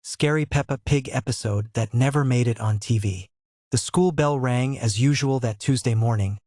scary Peppa Pig episode that never made it on TV. The school bell rang as usual that Tuesday morning,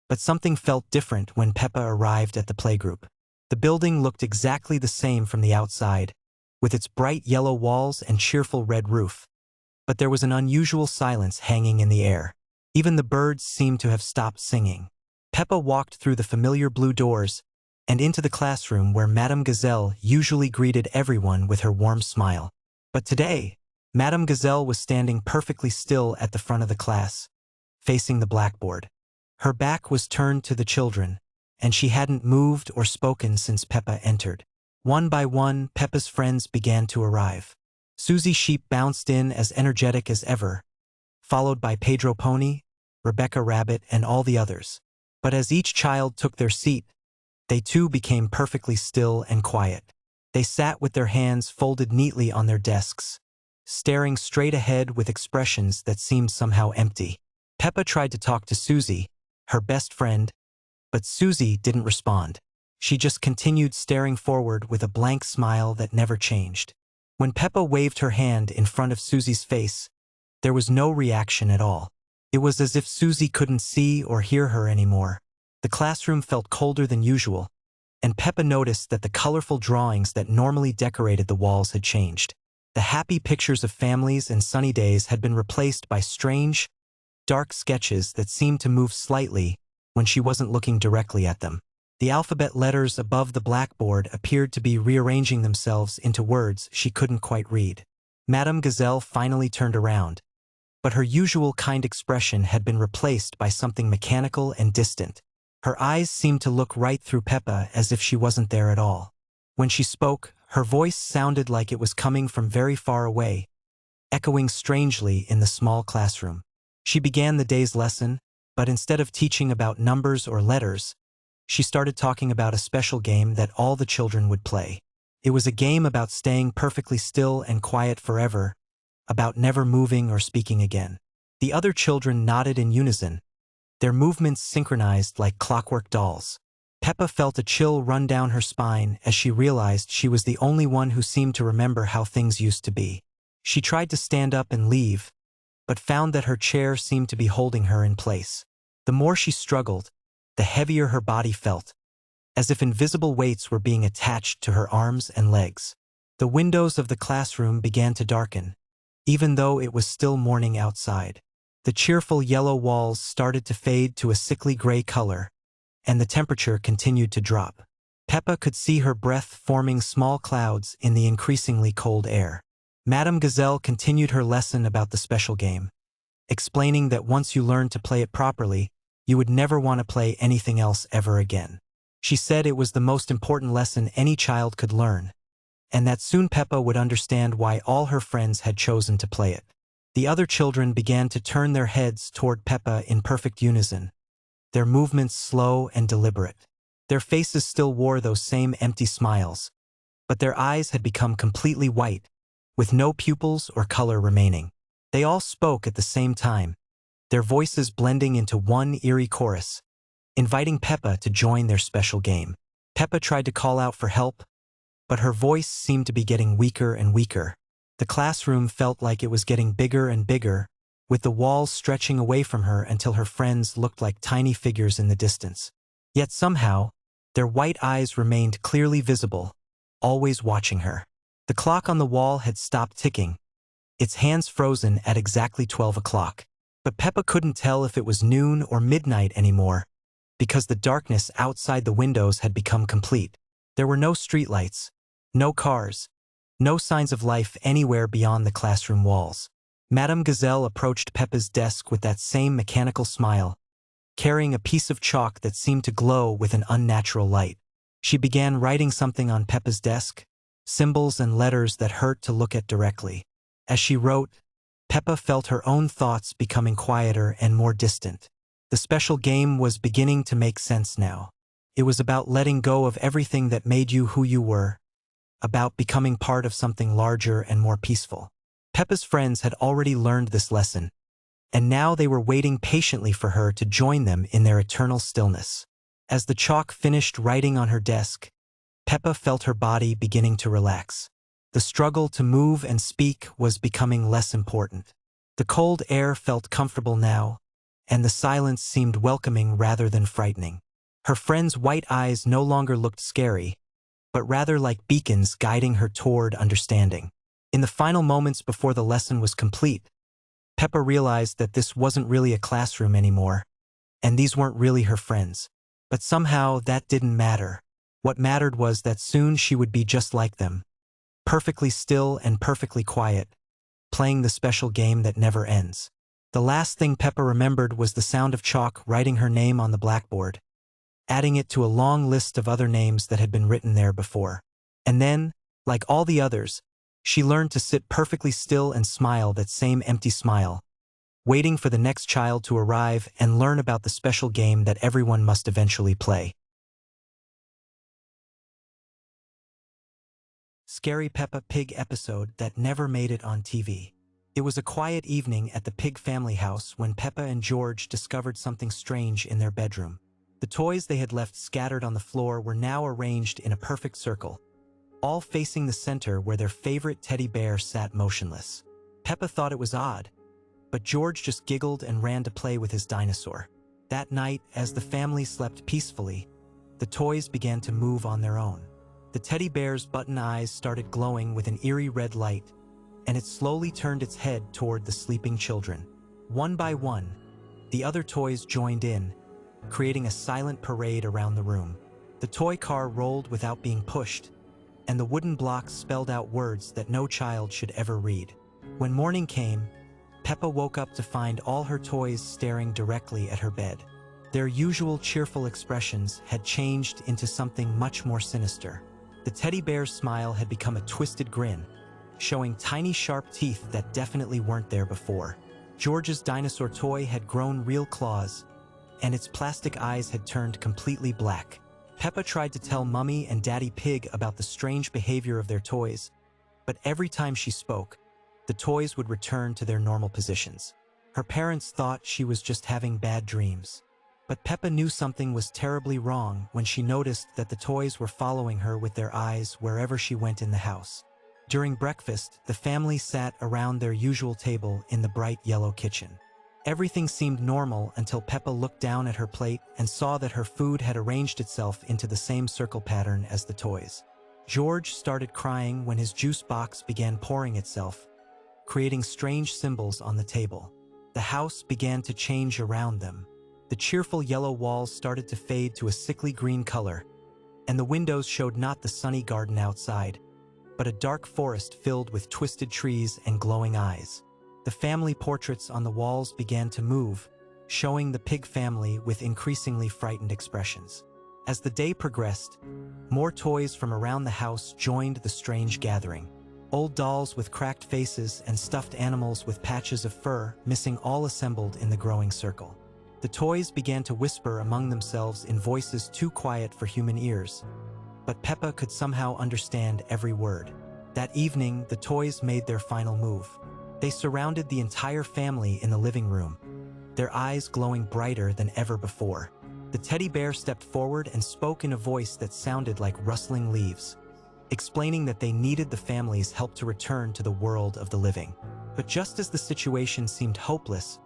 but something felt different when Peppa arrived at the playgroup. The building looked exactly the same from the outside, with its bright yellow walls and cheerful red roof. But there was an unusual silence hanging in the air. Even the birds seemed to have stopped singing. Peppa walked through the familiar blue doors and into the classroom where Madame Gazelle usually greeted everyone with her warm smile. But today, Madame Gazelle was standing perfectly still at the front of the class, facing the blackboard. Her back was turned to the children, and she hadn't moved or spoken since Peppa entered. One by one, Peppa's friends began to arrive. Susie Sheep bounced in as energetic as ever, followed by Pedro Pony, Rebecca Rabbit, and all the others. But as each child took their seat, they too became perfectly still and quiet. They sat with their hands folded neatly on their desks, staring straight ahead with expressions that seemed somehow empty. Peppa tried to talk to Susie, her best friend, but Susie didn't respond. She just continued staring forward with a blank smile that never changed. When Peppa waved her hand in front of Susie's face, there was no reaction at all. It was as if Susie couldn't see or hear her anymore. The classroom felt colder than usual, and Peppa noticed that the colorful drawings that normally decorated the walls had changed. The happy pictures of families and sunny days had been replaced by strange, dark sketches that seemed to move slightly when she wasn't looking directly at them. The alphabet letters above the blackboard appeared to be rearranging themselves into words she couldn't quite read. Madame Gazelle finally turned around, but her usual kind expression had been replaced by something mechanical and distant. Her eyes seemed to look right through Peppa as if she wasn't there at all. When she spoke, her voice sounded like it was coming from very far away, echoing strangely in the small classroom. She began the day's lesson, but instead of teaching about numbers or letters, she started talking about a special game that all the children would play. It was a game about staying perfectly still and quiet forever, about never moving or speaking again. The other children nodded in unison, their movements synchronized like clockwork dolls. Peppa felt a chill run down her spine as she realized she was the only one who seemed to remember how things used to be. She tried to stand up and leave, but found that her chair seemed to be holding her in place. The more she struggled, the heavier her body felt, as if invisible weights were being attached to her arms and legs. The windows of the classroom began to darken, even though it was still morning outside. The cheerful yellow walls started to fade to a sickly gray color, and the temperature continued to drop. Peppa could see her breath forming small clouds in the increasingly cold air. Madame Gazelle continued her lesson about the special game, explaining that once you learned to play it properly, you would never want to play anything else ever again. She said it was the most important lesson any child could learn, and that soon Peppa would understand why all her friends had chosen to play it. The other children began to turn their heads toward Peppa in perfect unison, their movements slow and deliberate. Their faces still wore those same empty smiles, but their eyes had become completely white, with no pupils or color remaining. They all spoke at the same time, their voices blending into one eerie chorus, inviting Peppa to join their special game. Peppa tried to call out for help, but her voice seemed to be getting weaker and weaker. The classroom felt like it was getting bigger and bigger, with the walls stretching away from her until her friends looked like tiny figures in the distance. Yet somehow, their white eyes remained clearly visible, always watching her. The clock on the wall had stopped ticking, its hands frozen at exactly 12 o'clock. But Peppa couldn't tell if it was noon or midnight anymore, because the darkness outside the windows had become complete. There were no streetlights, no cars, no signs of life anywhere beyond the classroom walls. Madame Gazelle approached Peppa's desk with that same mechanical smile, carrying a piece of chalk that seemed to glow with an unnatural light. She began writing something on Peppa's desk, symbols and letters that hurt to look at directly. As she wrote, Peppa felt her own thoughts becoming quieter and more distant. The special game was beginning to make sense now. It was about letting go of everything that made you who you were, about becoming part of something larger and more peaceful. Peppa's friends had already learned this lesson, and now they were waiting patiently for her to join them in their eternal stillness. As the chalk finished writing on her desk, Peppa felt her body beginning to relax. The struggle to move and speak was becoming less important. The cold air felt comfortable now, and the silence seemed welcoming rather than frightening. Her friend's white eyes no longer looked scary, but rather like beacons guiding her toward understanding. In the final moments before the lesson was complete, Peppa realized that this wasn't really a classroom anymore, and these weren't really her friends. But somehow that didn't matter. What mattered was that soon she would be just like them, perfectly still and perfectly quiet, playing the special game that never ends. The last thing Peppa remembered was the sound of chalk writing her name on the blackboard, adding it to a long list of other names that had been written there before. And then, like all the others, she learned to sit perfectly still and smile that same empty smile, waiting for the next child to arrive and learn about the special game that everyone must eventually play. Scary Peppa Pig episode that never made it on TV. It was a quiet evening at the Pig family house when Peppa and George discovered something strange in their bedroom. The toys they had left scattered on the floor were now arranged in a perfect circle, all facing the center where their favorite teddy bear sat motionless. Peppa thought it was odd, but George just giggled and ran to play with his dinosaur. That night, as the family slept peacefully, the toys began to move on their own. The teddy bear's button eyes started glowing with an eerie red light, and it slowly turned its head toward the sleeping children. One by one, the other toys joined in, creating a silent parade around the room. The toy car rolled without being pushed, and the wooden blocks spelled out words that no child should ever read. When morning came, Peppa woke up to find all her toys staring directly at her bed. Their usual cheerful expressions had changed into something much more sinister. The teddy bear's smile had become a twisted grin, showing tiny sharp teeth that definitely weren't there before. George's dinosaur toy had grown real claws, and its plastic eyes had turned completely black. Peppa tried to tell Mummy and Daddy Pig about the strange behavior of their toys, but every time she spoke, the toys would return to their normal positions. Her parents thought she was just having bad dreams. But Peppa knew something was terribly wrong when she noticed that the toys were following her with their eyes wherever she went in the house. During breakfast, the family sat around their usual table in the bright yellow kitchen. Everything seemed normal until Peppa looked down at her plate and saw that her food had arranged itself into the same circle pattern as the toys. George started crying when his juice box began pouring itself, creating strange symbols on the table. The house began to change around them. The cheerful yellow walls started to fade to a sickly green color, and the windows showed not the sunny garden outside, but a dark forest filled with twisted trees and glowing eyes. The family portraits on the walls began to move, showing the pig family with increasingly frightened expressions. As the day progressed, more toys from around the house joined the strange gathering. Old dolls with cracked faces and stuffed animals with patches of fur missing all assembled in the growing circle. The toys began to whisper among themselves in voices too quiet for human ears, but Peppa could somehow understand every word. That evening, the toys made their final move. They surrounded the entire family in the living room, their eyes glowing brighter than ever before. The teddy bear stepped forward and spoke in a voice that sounded like rustling leaves, explaining that they needed the family's help to return to the world of the living. But just as the situation seemed hopeless,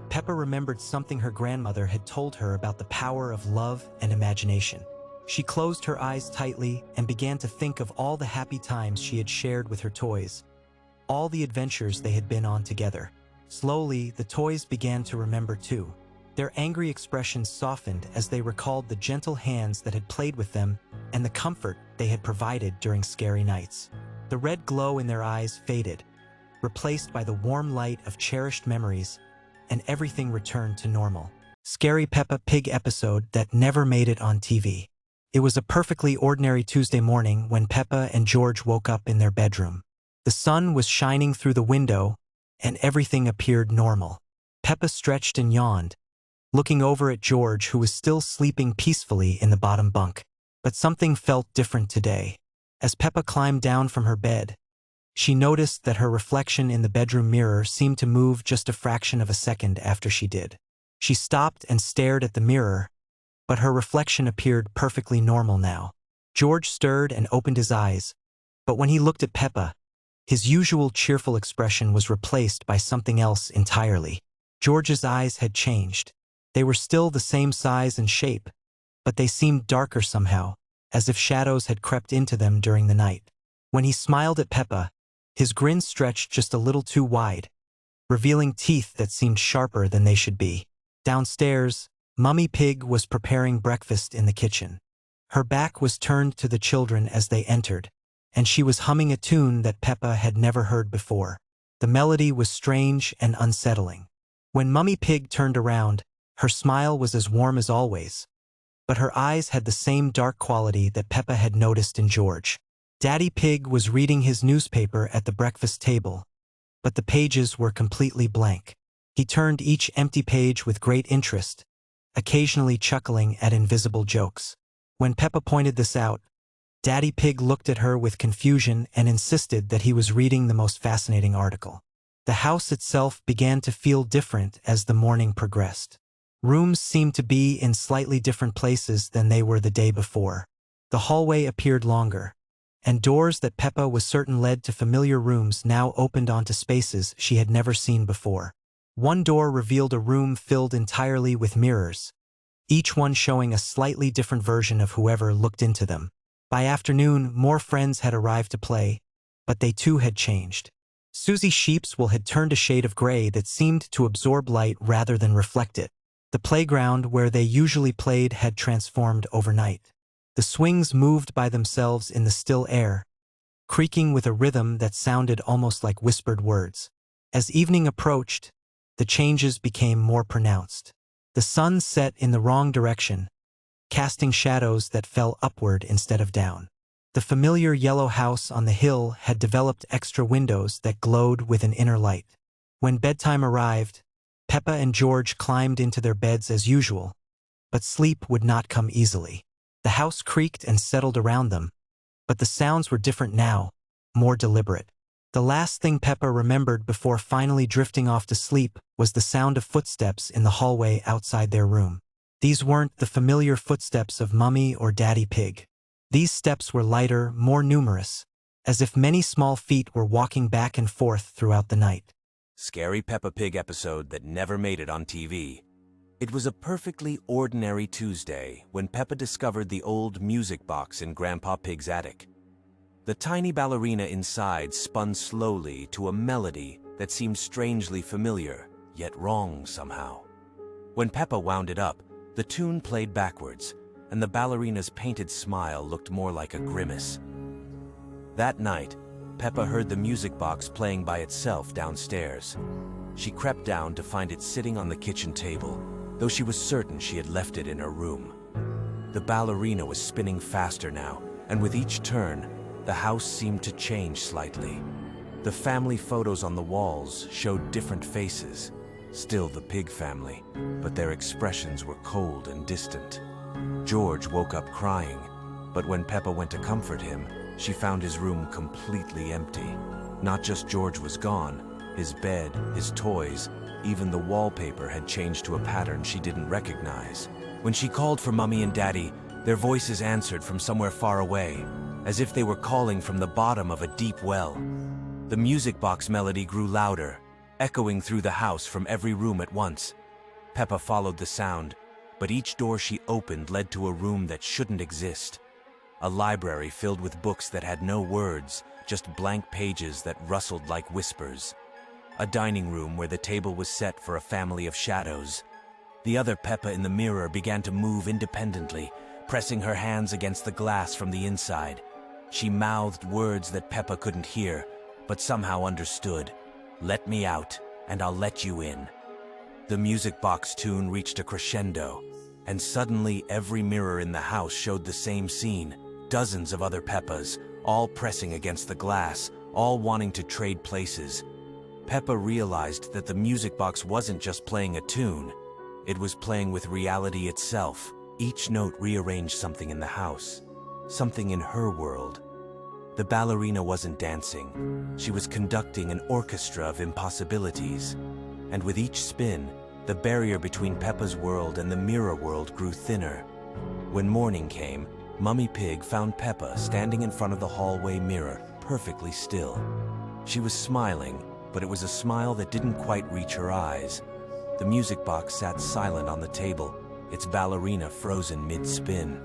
Peppa remembered something her grandmother had told her about the power of love and imagination. She closed her eyes tightly and began to think of all the happy times she had shared with her toys, all the adventures they had been on together. Slowly, the toys began to remember too. Their angry expressions softened as they recalled the gentle hands that had played with them and the comfort they had provided during scary nights. The red glow in their eyes faded, replaced by the warm light of cherished memories, and everything returned to normal. Scary Peppa Pig episode that never made it on TV. It was a perfectly ordinary Tuesday morning when Peppa and George woke up in their bedroom. The sun was shining through the window, and everything appeared normal. Peppa stretched and yawned, looking over at George, who was still sleeping peacefully in the bottom bunk. But something felt different today. As Peppa climbed down from her bed, she noticed that her reflection in the bedroom mirror seemed to move just a fraction of a second after she did. She stopped and stared at the mirror, but her reflection appeared perfectly normal now. George stirred and opened his eyes, but when he looked at Peppa, His usual cheerful expression was replaced by something else entirely. George's eyes had changed. They were still the same size and shape, but they seemed darker somehow, as if shadows had crept into them during the night. When he smiled at Peppa, his grin stretched just a little too wide, revealing teeth that seemed sharper than they should be. Downstairs, Mummy Pig was preparing breakfast in the kitchen. Her back was turned to the children as they entered, and she was humming a tune that Peppa had never heard before. The melody was strange and unsettling. When Mummy Pig turned around, her smile was as warm as always, but her eyes had the same dark quality that Peppa had noticed in George. Daddy Pig was reading his newspaper at the breakfast table, but the pages were completely blank. He turned each empty page with great interest, occasionally chuckling at invisible jokes. When Peppa pointed this out, Daddy Pig looked at her with confusion and insisted that he was reading the most fascinating article. The house itself began to feel different as the morning progressed. Rooms seemed to be in slightly different places than they were the day before. The hallway appeared longer, and doors that Peppa was certain led to familiar rooms now opened onto spaces she had never seen before. One door revealed a room filled entirely with mirrors, each one showing a slightly different version of whoever looked into them. By afternoon, more friends had arrived to play, but they too had changed. Susie Sheepswool had turned a shade of gray that seemed to absorb light rather than reflect it. The playground where they usually played had transformed overnight. The swings moved by themselves in the still air, creaking with a rhythm that sounded almost like whispered words. As evening approached, the changes became more pronounced. The sun set in the wrong direction, casting shadows that fell upward instead of down. The familiar yellow house on the hill had developed extra windows that glowed with an inner light. When bedtime arrived, Peppa and George climbed into their beds as usual, but sleep would not come easily. The house creaked and settled around them, but the sounds were different now, more deliberate. The last thing Peppa remembered before finally drifting off to sleep was the sound of footsteps in the hallway outside their room. These weren't the familiar footsteps of Mummy or Daddy Pig. These steps were lighter, more numerous, as if many small feet were walking back and forth throughout the night. Scary Peppa Pig episode that never made it on TV. It was a perfectly ordinary Tuesday when Peppa discovered the old music box in Grandpa Pig's attic. The tiny ballerina inside spun slowly to a melody that seemed strangely familiar, yet wrong somehow. When Peppa wound it up, the tune played backwards, and the ballerina's painted smile looked more like a grimace. That night, Peppa heard the music box playing by itself downstairs. She crept down to find it sitting on the kitchen table, though she was certain she had left it in her room. The ballerina was spinning faster now, and with each turn, the house seemed to change slightly. The family photos on the walls showed different faces, still the pig family, but their expressions were cold and distant. George woke up crying, but when Peppa went to comfort him, she found his room completely empty. Not just George was gone, his bed, his toys, even the wallpaper had changed to a pattern she didn't recognize. When she called for Mummy and Daddy, their voices answered from somewhere far away, as if they were calling from the bottom of a deep well. The music box melody grew louder, echoing through the house from every room at once. Peppa followed the sound, but each door she opened led to a room that shouldn't exist. A library filled with books that had no words, just blank pages that rustled like whispers. A dining room where the table was set for a family of shadows. The other Peppa in the mirror began to move independently, pressing her hands against the glass from the inside. She mouthed words that Peppa couldn't hear, but somehow understood. "Let me out, and I'll let you in." The music box tune reached a crescendo, and suddenly every mirror in the house showed the same scene. Dozens of other Peppas, all pressing against the glass, all wanting to trade places. Peppa realized that the music box wasn't just playing a tune. It was playing with reality itself. Each note rearranged something in the house, something in her world. The ballerina wasn't dancing. She was conducting an orchestra of impossibilities. And with each spin, the barrier between Peppa's world and the mirror world grew thinner. When morning came, Mummy Pig found Peppa standing in front of the hallway mirror, perfectly still. She was smiling, but it was a smile that didn't quite reach her eyes. The music box sat silent on the table, its ballerina frozen mid-spin.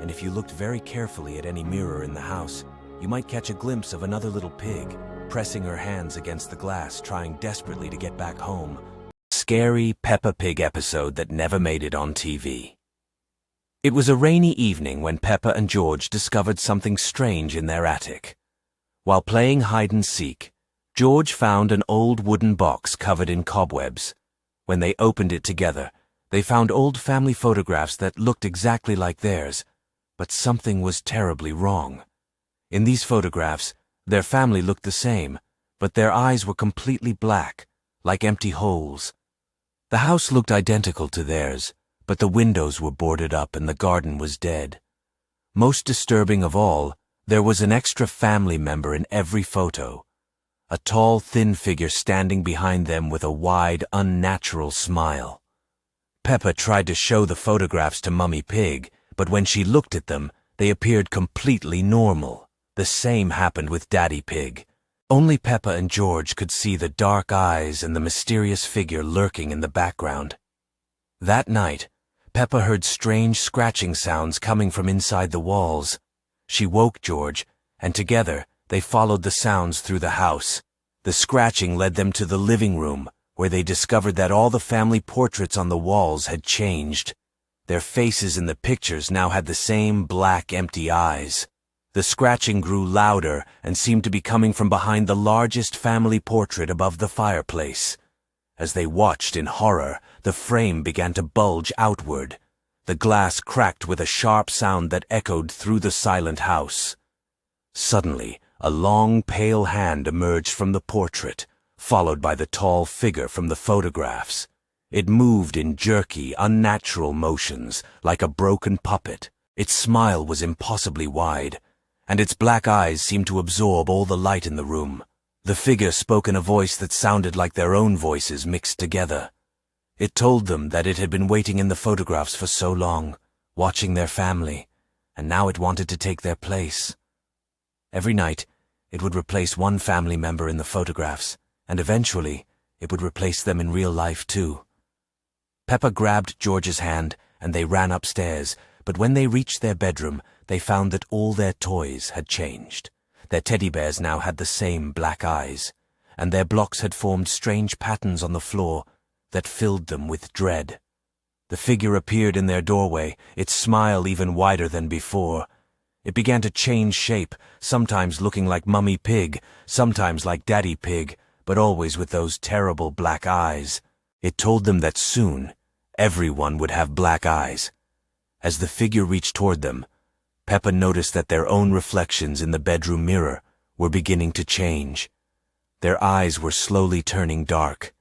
And if you looked very carefully at any mirror in the house, you might catch a glimpse of another little pig, pressing her hands against the glass, trying desperately to get back home. Scary Peppa Pig episode that never made it on TV. It was a rainy evening when Peppa and George discovered something strange in their attic. While playing hide-and-seek, George found an old wooden box covered in cobwebs. When they opened it together, they found old family photographs that looked exactly like theirs, but something was terribly wrong. In these photographs, their family looked the same, but their eyes were completely black, like empty holes. The house looked identical to theirs, but the windows were boarded up and the garden was dead. Most disturbing of all, there was an extra family member in every photo. A tall, thin figure standing behind them with a wide, unnatural smile. Peppa tried to show the photographs to Mummy Pig, but when she looked at them, they appeared completely normal. The same happened with Daddy Pig. Only Peppa and George could see the dark eyes and the mysterious figure lurking in the background. That night, Peppa heard strange scratching sounds coming from inside the walls. She woke George, and together they followed the sounds through the house. The scratching led them to the living room, where they discovered that all the family portraits on the walls had changed. Their faces in the pictures now had the same black, empty eyes. The scratching grew louder and seemed to be coming from behind the largest family portrait above the fireplace. As they watched in horror, the frame began to bulge outward. The glass cracked with a sharp sound that echoed through the silent house. Suddenly, a long, pale hand emerged from the portrait, followed by the tall figure from the photographs. It moved in jerky, unnatural motions, like a broken puppet. Its smile was impossibly wide, and its black eyes seemed to absorb all the light in the room. The figure spoke in a voice that sounded like their own voices mixed together. It told them that it had been waiting in the photographs for so long, watching their family, and now it wanted to take their place. Every night, it would replace one family member in the photographs, and eventually, it would replace them in real life too. Peppa grabbed George's hand, and they ran upstairs, but when they reached their bedroom, they found that all their toys had changed. Their teddy bears now had the same black eyes, and their blocks had formed strange patterns on the floor that filled them with dread. The figure appeared in their doorway, its smile even wider than before. It began to change shape, sometimes looking like Mummy Pig, sometimes like Daddy Pig, but always with those terrible black eyes. It told them that soon, everyone would have black eyes. As the figure reached toward them, Peppa noticed that their own reflections in the bedroom mirror were beginning to change. Their eyes were slowly turning dark.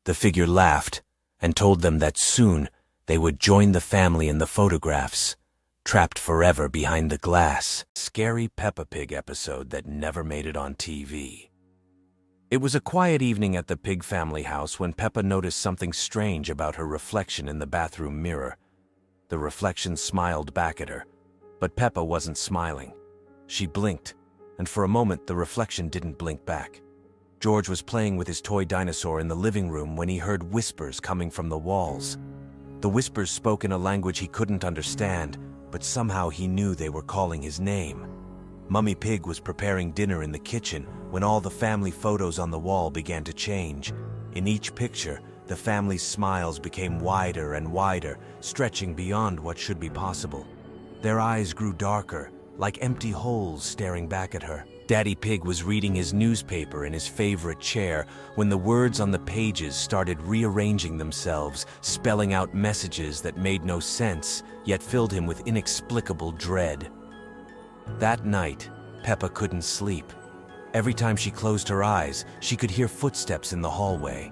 The figure laughed and told them that soon they would join the family in the photographs, trapped forever behind the glass. Scary Peppa Pig episode that never made it on TV. It was a quiet evening at the Pig family house when Peppa noticed something strange about her reflection in the bathroom mirror. The reflection smiled back at her, but Peppa wasn't smiling. She blinked, and for a moment the reflection didn't blink back. George was playing with his toy dinosaur in the living room when he heard whispers coming from the walls. The whispers spoke in a language he couldn't understand, but somehow he knew they were calling his name. Mummy Pig was preparing dinner in the kitchen when all the family photos on the wall began to change. In each picture, the family's smiles became wider and wider, stretching beyond what should be possible. Their eyes grew darker, like empty holes staring back at her. Daddy Pig was reading his newspaper in his favorite chair when the words on the pages started rearranging themselves, spelling out messages that made no sense, yet filled him with inexplicable dread. That night, Peppa couldn't sleep. Every time she closed her eyes, she could hear footsteps in the hallway.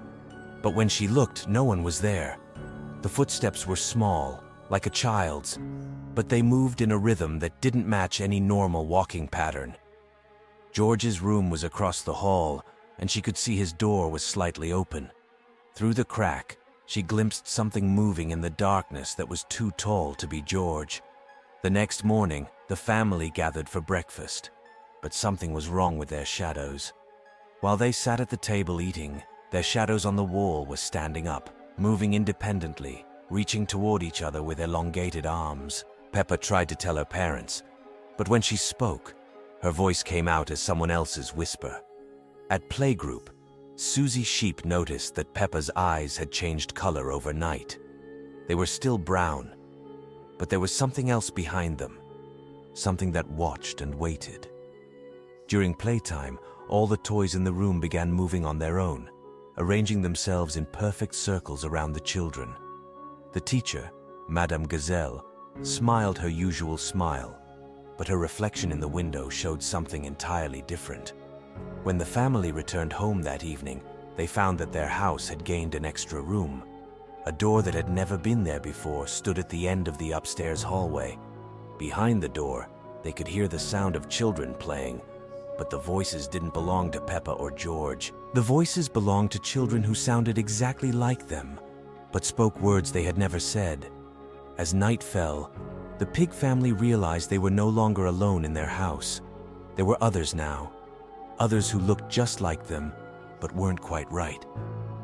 But when she looked, no one was there. The footsteps were small, like a child's, but they moved in a rhythm that didn't match any normal walking pattern. George's room was across the hall, and she could see his door was slightly open. Through the crack, she glimpsed something moving in the darkness that was too tall to be George. The next morning, the family gathered for breakfast, but something was wrong with their shadows. While they sat at the table eating, their shadows on the wall were standing up, moving independently, reaching toward each other with elongated arms. Peppa tried to tell her parents, but when she spoke, her voice came out as someone else's whisper. At playgroup, Susie Sheep noticed that Peppa's eyes had changed color overnight. They were still brown, but there was something else behind them, something that watched and waited. During playtime, all the toys in the room began moving on their own, arranging themselves in perfect circles around the children. The teacher, Madame Gazelle, smiled her usual smile, but her reflection in the window showed something entirely different. When the family returned home that evening, they found that their house had gained an extra room. A door that had never been there before stood at the end of the upstairs hallway. Behind the door, they could hear the sound of children playing, but the voices didn't belong to Peppa or George. The voices belonged to children who sounded exactly like them, but spoke words they had never said. As night fell, the pig family realized they were no longer alone in their house. There were others now, others who looked just like them, but weren't quite right.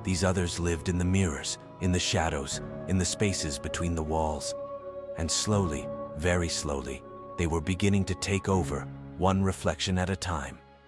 These others lived in the mirrors, in the shadows, in the spaces between the walls. And slowly, very slowly, they were beginning to take over, one reflection at a time.